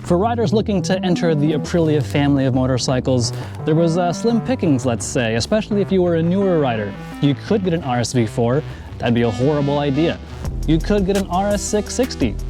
For riders looking to enter the Aprilia family of motorcycles, there was slim pickings, let's say, especially if you were a newer rider. You could get an RS4, that'd be a horrible idea. You could get an RS660.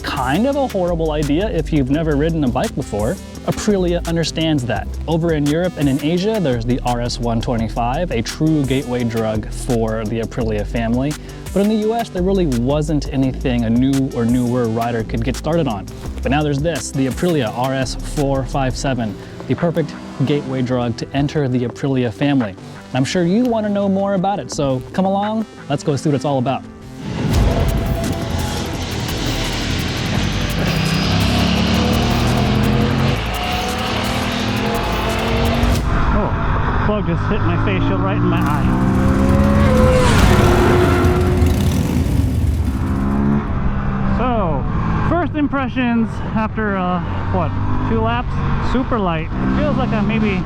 Kind of a horrible idea if you've never ridden a bike before. Aprilia understands that. Over in Europe and in Asia, there's the RS125, a true gateway drug for the Aprilia family. But in the US, there really wasn't anything a new or newer rider could get started on. But now there's this, the Aprilia RS457, the perfect gateway drug to enter the Aprilia family. And I'm sure you want to know more about it, so come along, let's go see what it's all about. Oh, plug just hit my face shield right in my eye. So, first impressions after, what, 2 laps? Super light. It feels like I'm maybe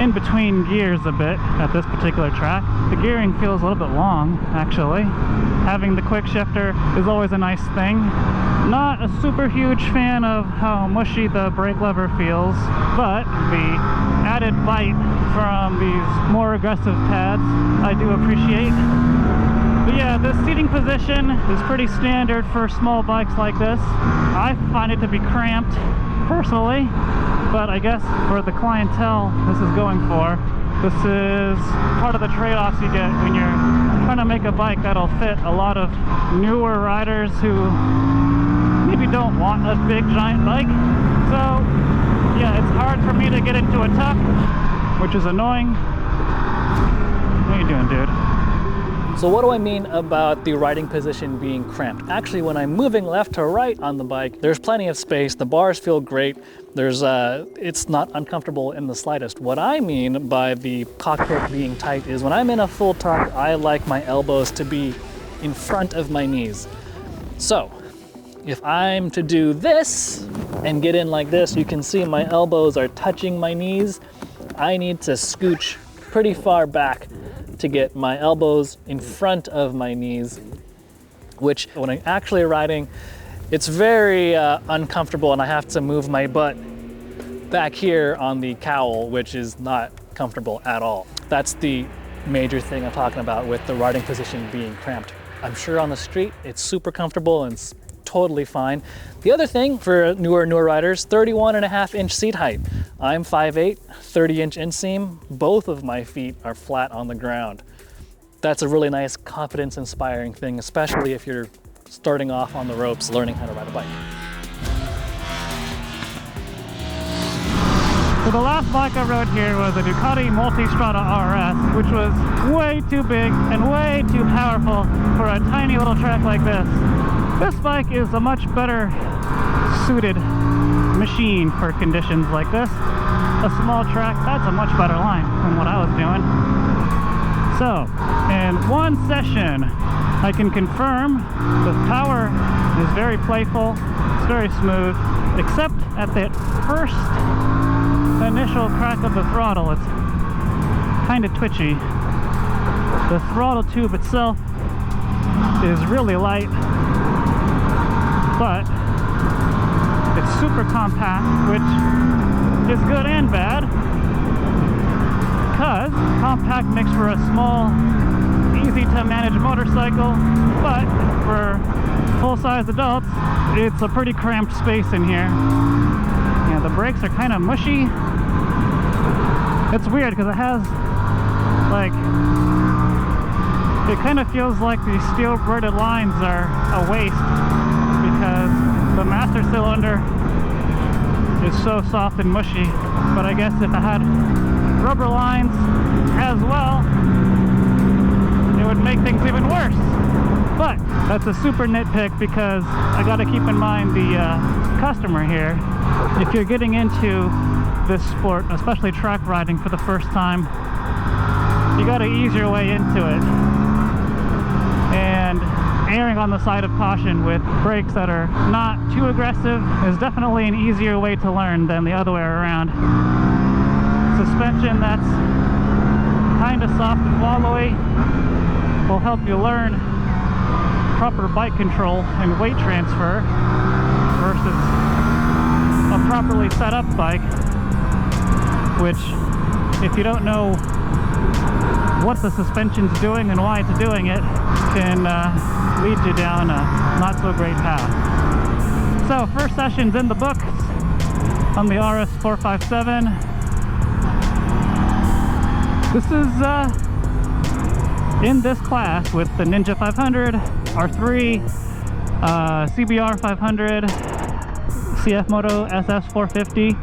in between gears a bit at this particular track. The gearing feels a little bit long, actually. Having the quick shifter is always a nice thing. Not a super huge fan of how mushy the brake lever feels, but the added bite from these more aggressive pads I do appreciate. But yeah, this seating position is pretty standard for small bikes like this. I find it to be cramped, personally, but I guess for the clientele this is going for, this is part of the trade-offs you get when you're trying to make a bike that'll fit a lot of newer riders who maybe don't want a big giant bike. So yeah, it's hard for me to get into a tuck, which is annoying. What are you doing, dude? So what do I mean about the riding position being cramped? Actually, when I'm moving left to right on the bike, there's plenty of space. The bars feel great. It's not uncomfortable in the slightest. What I mean by the cockpit being tight is when I'm in a full tuck, I like my elbows to be in front of my knees. So if I'm to do this and get in like this, you can see my elbows are touching my knees. I need to scooch pretty far back to get my elbows in front of my knees, which when I'm actually riding, it's very uncomfortable, and I have to move my butt back here on the cowl, which is not comfortable at all. That's the major thing I'm talking about with the riding position being cramped. I'm sure on the street it's super comfortable and it's totally fine. The other thing for newer riders, 31.5-inch seat height. I'm 5'8", 30-inch inseam. Both of my feet are flat on the ground. That's a really nice confidence-inspiring thing, especially if you're starting off on the ropes, learning how to ride a bike. So the last bike I rode here was a Ducati Multistrada RS, which was way too big and way too powerful for a tiny little track like this. This bike is a much better suited machine for conditions like this. A small track, that's a much better line than what I was doing. So, in one session, I can confirm the power is very playful, it's very smooth, except at that first initial crack of the throttle, it's kind of twitchy. The throttle tube itself is really light, but it's super compact, which is good and bad, because compact makes for a small, easy to manage motorcycle, but for full-size adults, it's a pretty cramped space in here. Yeah, the brakes are kind of mushy. It's weird because it has, like, it kind of feels like the steel braided lines are a waste because the master cylinder is so soft and mushy. But I guess if I had rubber lines as well, it would make things even worse. But that's a super nitpick because I got to keep in mind the customer here. If you're getting into this sport, especially track riding for the first time, you got to ease your way into it. And erring on the side of caution with brakes that are not too aggressive is definitely an easier way to learn than the other way around. Suspension that's kind of soft and wallowy will help you learn proper bike control and weight transfer versus properly set up bike, which, if you don't know what the suspension's doing and why it's doing it, can lead you down a not so great path. So first session's in the books on the RS457. This is in this class with the Ninja 500, R3, CBR 500, CF Moto SS450.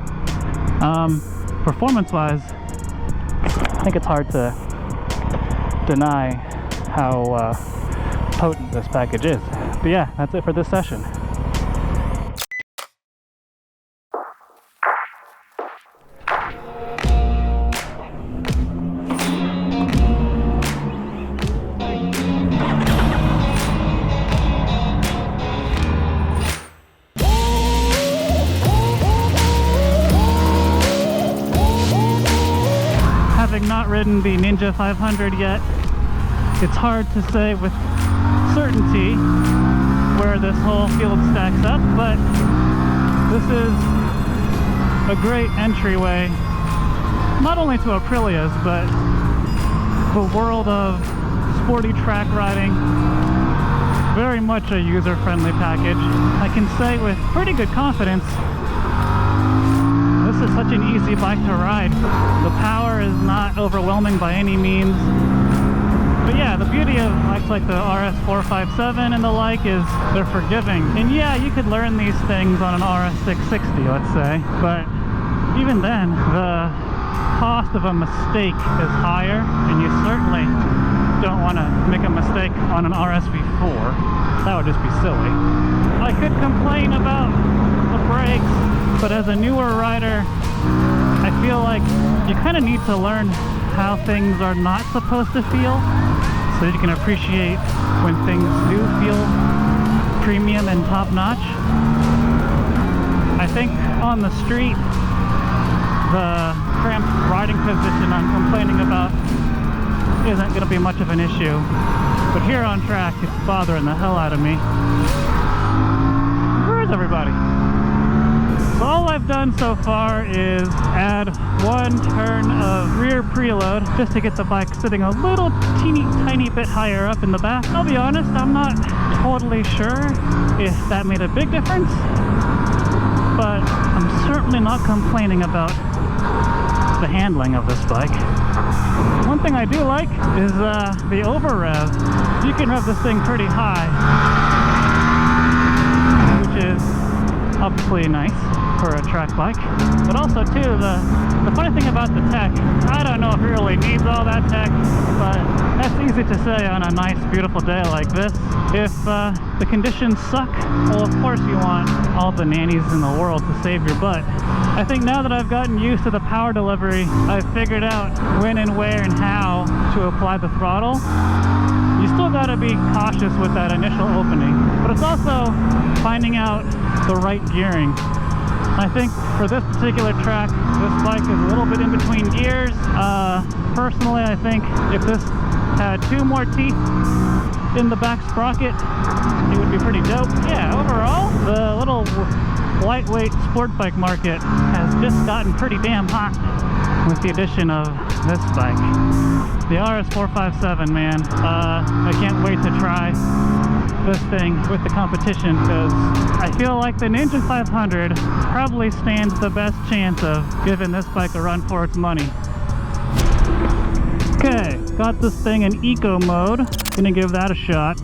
Performance-wise, I think it's hard to deny how potent this package is. But yeah, that's it for this session. Having not ridden the Ninja 500 yet, it's hard to say with certainty where this whole field stacks up, but this is a great entryway not only to Aprilias, but the world of sporty track riding. Very much a user-friendly package. I can say with pretty good confidence, this is such an easy bike to ride. The power is not overwhelming by any means. But yeah, the beauty of bikes like the RS457 and the like is they're forgiving. And yeah, you could learn these things on an RS660, let's say. But even then, the cost of a mistake is higher, and you certainly don't want to make a mistake on an RSV4. That would just be silly. I could complain about the brakes, but as a newer rider, I feel like you kind of need to learn how things are not supposed to feel, so that you can appreciate when things do feel premium and top-notch. I think on the street, the cramped riding position I'm complaining about isn't going to be much of an issue, but here on track, it's bothering the hell out of me. Where is everybody? So all I've done so far is add one turn of rear preload just to get the bike sitting a little tiny bit higher up in the back. I'll be honest, I'm not totally sure if that made a big difference, but I'm certainly not complaining about the handling of this bike. One thing I do like is the over rev. You can rev this thing pretty high, which is obviously nice for a track bike. But also too, the funny thing about the tech, I don't know if it really needs all that tech, but that's easy to say on a nice beautiful day like this. If the conditions suck, well, of course you want all the nannies in the world to save your butt. I think now that I've gotten used to the power delivery, I've figured out when and where and how to apply the throttle. You still got to be cautious with that initial opening, but it's also finding out the right gearing. I think for this particular track, this bike is a little bit in between gears. Personally, I think if this had two more teeth in the back sprocket, it would be pretty dope. Yeah, overall, the little lightweight sport bike market has just gotten pretty damn hot with the addition of this bike. The RS457, man. I can't wait to try this thing with the competition, because I feel like the Ninja 500 probably stands the best chance of giving this bike a run for its money. Okay, got this thing in eco mode. Gonna give that a shot.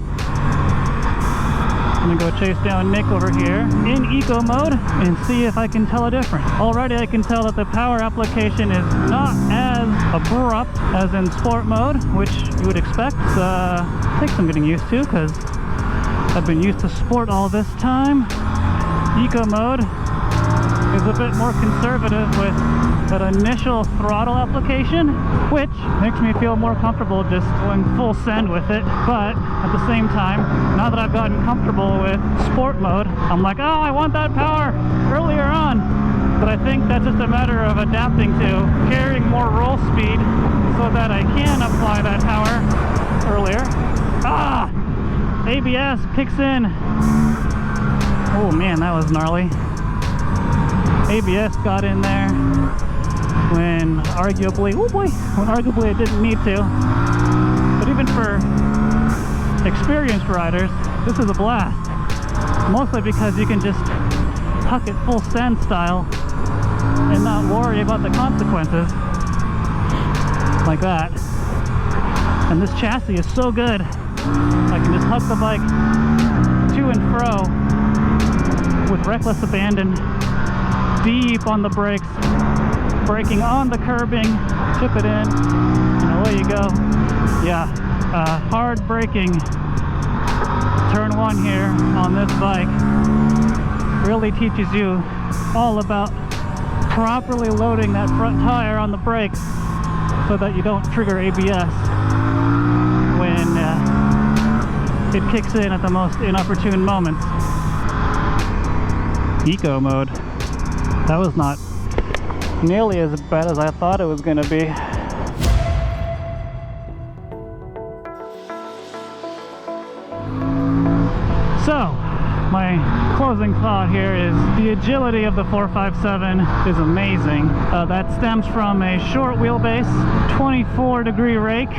I'm gonna go chase down Nick over here in eco mode and see if I can tell a difference. Already I can tell that the power application is not as abrupt as in sport mode, which you would expect. Takes some getting used to, because I've been used to sport all this time. Eco mode is a bit more conservative with that initial throttle application, which makes me feel more comfortable just going full send with it. But at the same time, now that I've gotten comfortable with sport mode, I'm like, oh, I want that power earlier on. But I think that's just a matter of adapting to carrying more roll speed so that I can apply that power earlier. Ah! ABS kicks in. Oh man, that was gnarly. ABS got in there when arguably, oh boy, when arguably it didn't need to. But even for experienced riders, this is a blast. Mostly because you can just huck it full send style and not worry about the consequences like that. And this chassis is so good. I can just huck the bike to and fro with reckless abandon, deep on the brakes, braking on the curbing, chip it in, and away you go. Yeah, hard braking turn one here on this bike really teaches you all about properly loading that front tire on the brakes so that you don't trigger ABS when it kicks in at the most inopportune moments. Eco mode. That was not nearly as bad as I thought it was going to be. So, my closing thought here is the agility of the 457 is amazing. That stems from a short wheelbase, 24-degree rake,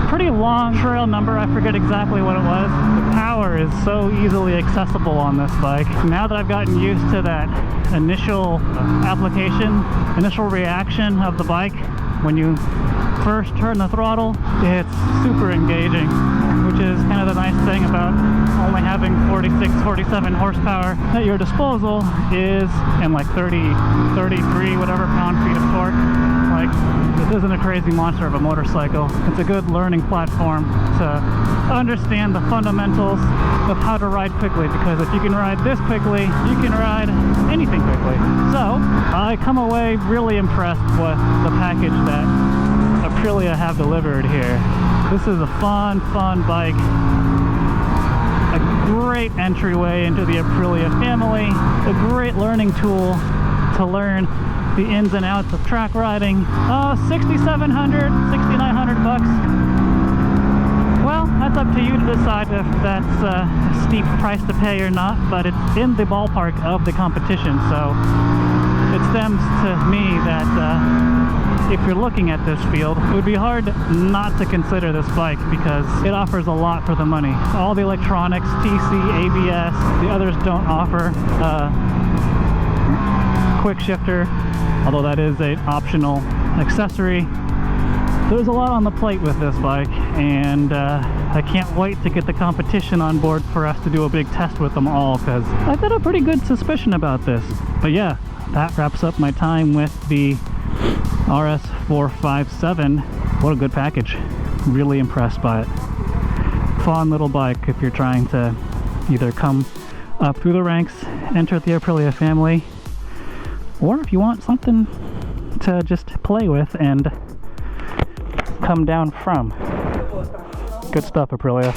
pretty long trail number, I forget exactly what it was. The power is so easily accessible on this bike. Now that I've gotten used to that initial application, initial reaction of the bike, when you first turn the throttle, it's super engaging, which is kind of the nice thing about only having 46, 47 horsepower at your disposal is, and like 30, 33, whatever pound-feet of torque. Like, this isn't a crazy monster of a motorcycle. It's a good learning platform to understand the fundamentals of how to ride quickly, because if you can ride this quickly, you can ride anything quickly. So, I come away really impressed with the package that Aprilia have delivered here. This is a fun bike. A great entryway into the Aprilia family. A great learning tool to learn the ins and outs of track riding. $6,700, $6,900 bucks. Well, that's up to you to decide if that's a steep price to pay or not, but it's in the ballpark of the competition, so it stems to me that if you're looking at this field, it would be hard not to consider this bike because it offers a lot for the money. All the electronics, TC, ABS, the others don't offer. Quick shifter, although that is an optional accessory. There's a lot on the plate with this bike, and I can't wait to get the competition on board for us to do a big test with them all, because I've got a pretty good suspicion about this. But yeah, that wraps up my time with the RS457. What a good package. Really impressed by it. Fun little bike if you're trying to either come up through the ranks, enter the Aprilia family, or if you want something to just play with and come down from. Good stuff, Aprilia.